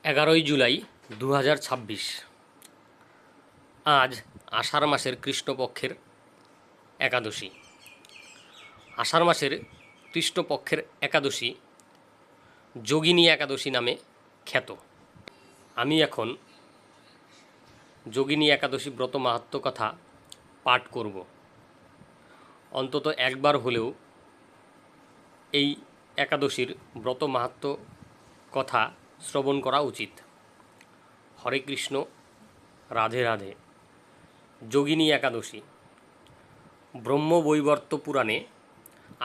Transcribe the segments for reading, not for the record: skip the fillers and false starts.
11ই জুলাই 2026। আজ আষাঢ় মাসের কৃষ্ণপক্ষের একাদশী। আষাঢ় মাসের কৃষ্ণপক্ষের একাদশী যোগিনী একাদশী নামে খ্যাত। আমি এখন যোগিনী একাদশী ব্রত মাহাত্ম্য কথা পাঠ করব। অন্তত একবার হলেও এই একাদশীর ব্রত মাহাত্ম্য কথা শ্রবণ করা উচিত। হরে কৃষ্ণ, রাধে রাধে। যোগিনী একাদশী ব্রহ্মবৈবর্ত পুরাণে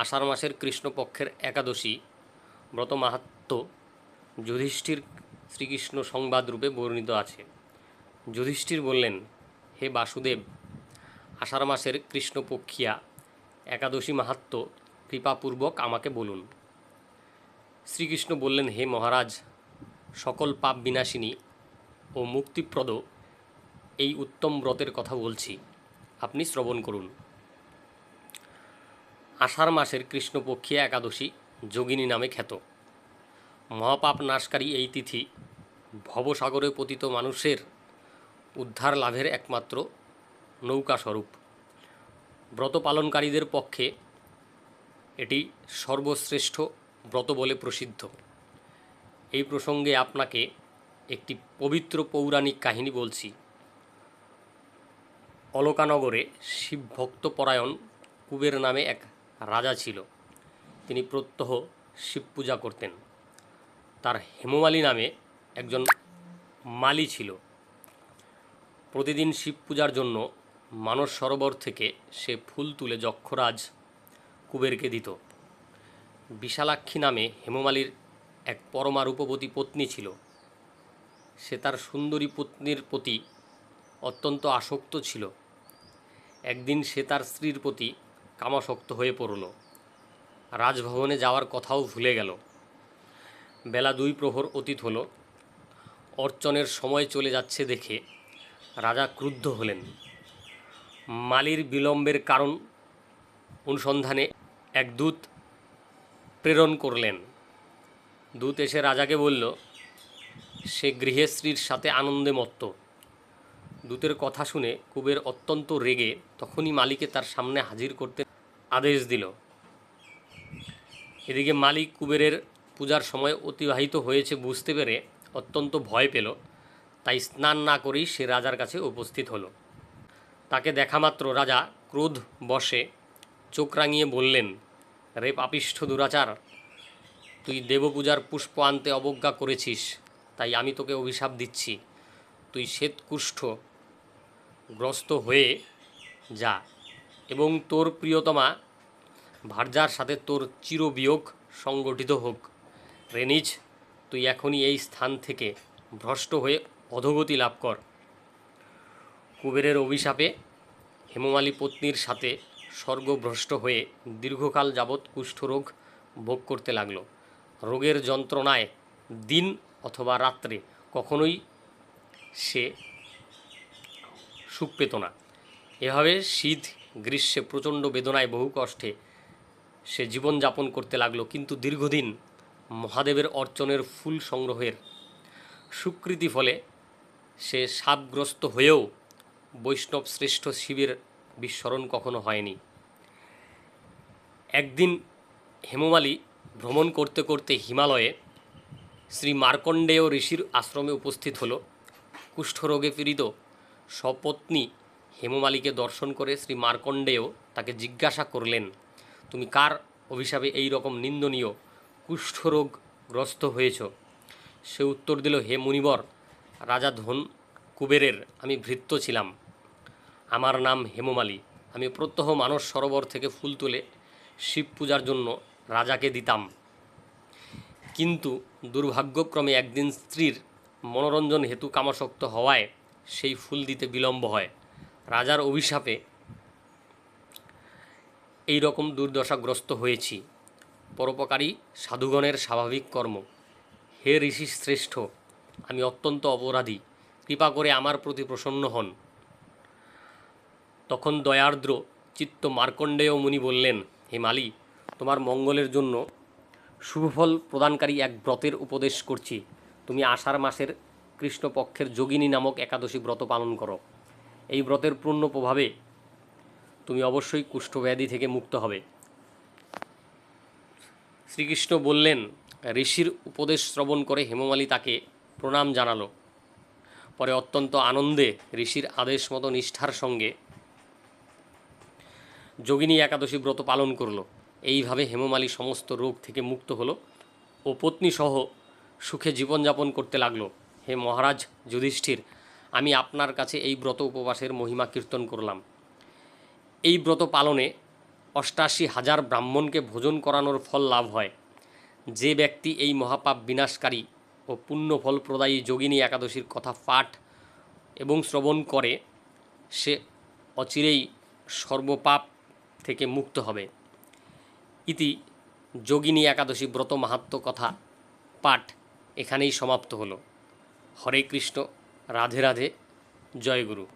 আষাঢ় মাসের কৃষ্ণপক্ষের একাদশী ব্রত মাহাত্ম্য যুধিষ্ঠির শ্রীকৃষ্ণ সংবাদ রূপে বর্ণিত আছে। যুধিষ্ঠির বললেন, হে বাসুদেব, আষাঢ় মাসের কৃষ্ণপক্ষিয়া একাদশী মাহাত্ম্য কৃপাপূর্বক আমাকে বলুন। শ্রীকৃষ্ণ বললেন, হে মহারাজ, সকল পাপ বিনাশিনী ও মুক্তিপ্রদ এই উত্তম ব্রতের কথা বলছি, আপনি শ্রবণ করুন। আষাঢ় মাসের কৃষ্ণপক্ষিয়া একাদশী যোগিনী নামে খ্যাত। মহাপাপ নাশকারী এই তিথি ভবসাগরে পতিত মানুষের উদ্ধার লাভের একমাত্র নৌকাস্বরূপ। ব্রত পালনকারীদের পক্ষে এটি সর্বশ্রেষ্ঠ ব্রত বলে প্রসিদ্ধ। এই প্রসঙ্গে আপনাকে একটি পবিত্র পৌরাণিক কাহিনী বলছি। অলকানগরে শিবভক্তপরায়ণ কুবের নামে এক রাজা ছিল। তিনি প্রত্যহ শিব পূজা করতেন। তার হেমমালী নামে একজন মালী ছিল। প্রতিদিন শিব পূজার জন্য মানস সরোবর থেকে সে ফুল তুলে যক্ষরাজ কুবেরকে দিত। বিশালাক্ষী নামে হেমমালীর এক পরমা রূপবতী পত্নী ছিল। সে তার সুন্দরী পত্নীর প্রতি অত্যন্ত আসক্ত ছিল। একদিন সে তার স্ত্রীর প্রতি কামাসক্ত হয়ে পড়ল। রাজভবনে যাওয়ার কথাও ভুলে গেল। বেলা 2 প্রহর অতীত হলো। অর্চনের সময় চলে যাচ্ছে দেখে রাজা ক্রুদ্ধ হলেন। মালীর বিলম্বের কারণ অনুসন্ধানে এক দূত প্রেরণ করলেন। দূত এসে রাজাকে বলল, সে গৃহে স্ত্রীর সাথে আনন্দে মত্ত। দূতের কথা শুনে কুবের অত্যন্ত রেগে তখনই মালীকে তার সামনে হাজির করতে আদেশ দিল। এদিকে মালী কুবেরের পূজার সময় অতিবাহিত হয়েছে বুঝতে পেরে অত্যন্ত ভয় পেল। তাই স্নান না করেই সে রাজার কাছে উপস্থিত হলো। তাকে দেখামাত্র রাজা ক্রোধ বশে চোখ রাঙিয়ে বললেন, রে পাপিষ্ঠ দুরাচার, তুই দেবপূজার পুষ্প আনতে অবজ্ঞা করেছিস, তাই আমি তোকে অভিশাপ দিচ্ছি। তুই শ্বেতকুষ্ঠ গ্রস্ত হয়ে যা এবং তোর প্রিয়তমা ভার্যার সাথে তোর চিরবিয়োগ সংগঠিত হোক। রেনিজ, তুই এখনই এই স্থান থেকে ভ্রষ্ট হয়ে অধোগতি লাভ কর। কুবেরের অভিশাপে হেমমালী পত্নীর সাথে স্বর্গভ্রষ্ট হয়ে দীর্ঘকাল যাবৎ কুষ্ঠরোগ ভোগ করতে লাগল। রোগের যন্ত্রণায় দিন অথবা রাত্রে কখনোই সে সুখ পেত না। এভাবে শীত গ্রীষ্মে প্রচণ্ড বেদনায় বহু কষ্টে সে জীবনযাপন করতে লাগলো। কিন্তু দীর্ঘদিন মহাদেবের অর্চনের ফুল সংগ্রহের স্বীকৃতি ফলে সে শাপগ্রস্ত হয়েও বৈষ্ণব শ্রেষ্ঠ শিবের বিস্মরণ কখনো হয়নি। একদিন হেমমালী ভ্রমণ করতে করতে হিমালয়ে শ্রী মার্কণ্ডেয় ঋষির আশ্রমে উপস্থিত হল। কুষ্ঠরোগে পীড়িত সপত্নী হেমমালীকে দর্শন করে শ্রী মার্কণ্ডেয় তাকে জিজ্ঞাসা করলেন, তুমি কার অভিশাপে এই রকম নিন্দনীয় কুষ্ঠরোগগ্রস্ত হয়েছ? সে উত্তর দিল, হে মুনিবর, রাজা ধন কুবেরের আমি ভৃত্য ছিলাম। আমার নাম হেমমালী। আমি প্রত্যহ মানস সরোবর থেকে ফুল তুলে শিব পূজার জন্য রাজাকে দিতাম। কিন্তু দুর্ভাগ্যক্রমে একদিন স্ত্রীর মনোরঞ্জন হেতু কামাসক্ত হওয়ায় সেই ফুল দিতে বিলম্ব হয়। রাজার অভিশাপে এই রকম দুর্দশাগ্রস্ত হয়েছি। পরোপকারী সাধুগণের স্বাভাবিক কর্ম। হে ঋষি শ্রেষ্ঠ, আমি অত্যন্ত অপরাধী, কৃপা করে আমার প্রতি প্রসন্ন হন। তখন দয়ার্দ্র চিত্ত মার্কণ্ডেয় মুনি বললেন, হে মালী, তোমার মঙ্গলের জন্য শুভফল প্রদানকারী এক ব্রতের উপদেশ করছি, তুমি আষাঢ় মাসের কৃষ্ণপক্ষের যোগিনী নামক একাদশী ব্রত পালন করো। এই ব্রতের পূর্ণ প্রভাবে তুমি অবশ্যই কুষ্ঠব্যাধি থেকে মুক্ত হবে। শ্রীকৃষ্ণ বললেন, ঋষির উপদেশ শ্রবণ করে হেমমালী তাকে প্রণাম জানালো। পরে অত্যন্ত আনন্দে ঋষির আদেশ মতো নিষ্ঠার সঙ্গে যোগিনী একাদশী ব্রত পালন করল। এইভাবে হেমমালী সমস্ত রোগ থেকে মুক্ত হলো ও পত্নীসহ সুখে জীবনযাপন করতে লাগলো। হে মহারাজ যুধিষ্ঠির, আমি আপনার কাছে এই ব্রত উপবাসের মহিমা কীর্তন করলাম। এই ব্রত পালনে ৮৮,০০০ ব্রাহ্মণকে ভোজন করানোর ফল লাভ হয়। যে ব্যক্তি এই মহাপাপ বিনাশকারী ও পুণ্যফল প্রদায়ী যোগিনী একাদশীর কথা পাঠ এবং শ্রবণ করে, সে অচিরেই সর্বপাপ থেকে মুক্ত হবে। ইতি যোগিনী একাদশী ব্রত মাহাত্ম্য কথা পাঠ এখানেই সমাপ্ত হলো। হরে কৃষ্ণ, রাধে রাধে, জয় গুরু।